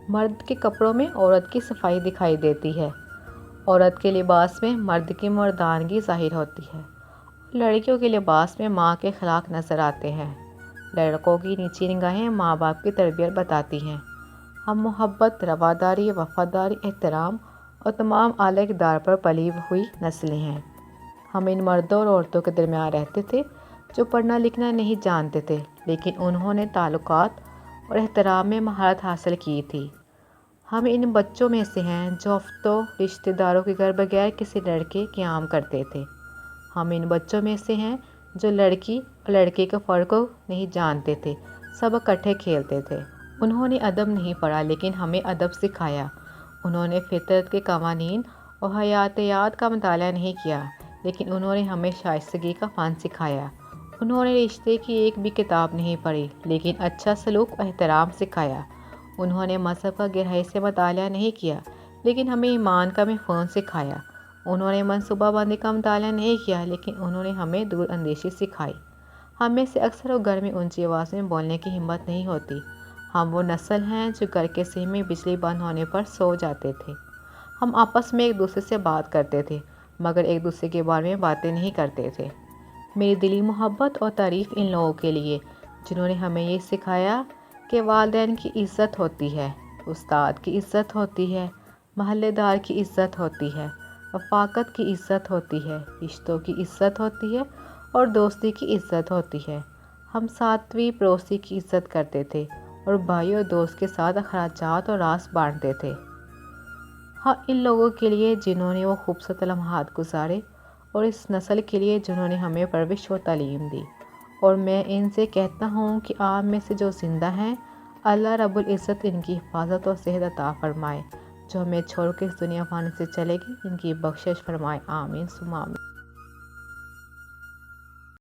مرد کے کپڑوں میں عورت کی صفائی دکھائی دیتی ہے، عورت کے لباس میں مرد کی مردانگی ظاہر ہوتی ہے، لڑکیوں کے لباس میں ماں کے اخلاق نظر آتے ہیں۔ لڑکوں کی نیچی نگاہیں ماں باپ کی تربیت بتاتی ہیں۔ ہم محبت، رواداری، وفاداری، احترام اور تمام اعلیٰ اقدار پر پلی ہوئی نسلیں ہیں۔ ہم ان مردوں اور عورتوں کے درمیان رہتے تھے جو پڑھنا لکھنا نہیں جانتے تھے، لیکن انہوں نے تعلقات اور احترام میں مہارت حاصل کی تھی۔ ہم ان بچوں میں سے ہیں جو ہفتوں رشتہ داروں کے گھر بغیر کسی لڑکے قیام کرتے تھے۔ ہم ان بچوں میں سے ہیں جو لڑکی اور لڑکے کے فرق کو نہیں جانتے تھے، سب اکٹھے کھیلتے تھے۔ انہوں نے ادب نہیں پڑھا لیکن ہمیں ادب سکھایا۔ انہوں نے فطرت کے قوانین اور حیاتیات کا مطالعہ نہیں کیا لیکن انہوں نے ہمیں شائستگی کا فن سکھایا۔ انہوں نے رشتے کی ایک بھی کتاب نہیں پڑھی لیکن اچھا سلوک اور احترام سکھایا۔ انہوں نے مذہب کا گہرائی سے مطالعہ نہیں کیا لیکن ہمیں ایمان کا مفہوم سکھایا۔ انہوں نے منصوبہ بندی کا مطالعہ نہیں کیا لیکن انہوں نے ہمیں دور اندیشی سکھائی۔ ہم میں سے اکثر کو گھر میں اونچی آواز میں بولنے کی ہمت نہیں ہوتی۔ ہم وہ نسل ہیں جو گھر کے سہن میں بجلی بند ہونے پر سو جاتے تھے۔ ہم آپس میں ایک دوسرے سے بات کرتے تھے مگر ایک دوسرے کے بارے میں باتیں نہیں کرتے تھے۔ میری دلی محبت اور تعریف ان لوگوں کے لیے جنہوں نے ہمیں یہ سکھایا کہ والدین کی عزت ہوتی ہے، استاد کی عزت ہوتی ہے، محلے دار کی عزت ہوتی ہے، رفاقت کی عزت ہوتی ہے، رشتوں کی عزت ہوتی ہے اور دوستی کی عزت ہوتی ہے۔ ہم ساتویں پڑوسی کی عزت کرتے تھے اور بھائی اور دوست کے ساتھ اخراجات اور راز بانٹتے تھے۔ ہاں، ان لوگوں کے لیے جنہوں نے وہ خوبصورت لمحات گزارے اور اس نسل کے لیے جنہوں نے ہمیں پرورش و تعلیم دی۔ اور میں ان سے کہتا ہوں کہ آپ میں سے جو زندہ ہیں، اللہ رب العزت ان کی حفاظت اور صحت عطا فرمائے۔ جو ہمیں چھوڑ کے اس دنیا فانی سے چلے گی، ان کی بخشش فرمائے۔ آمین ثم آمین۔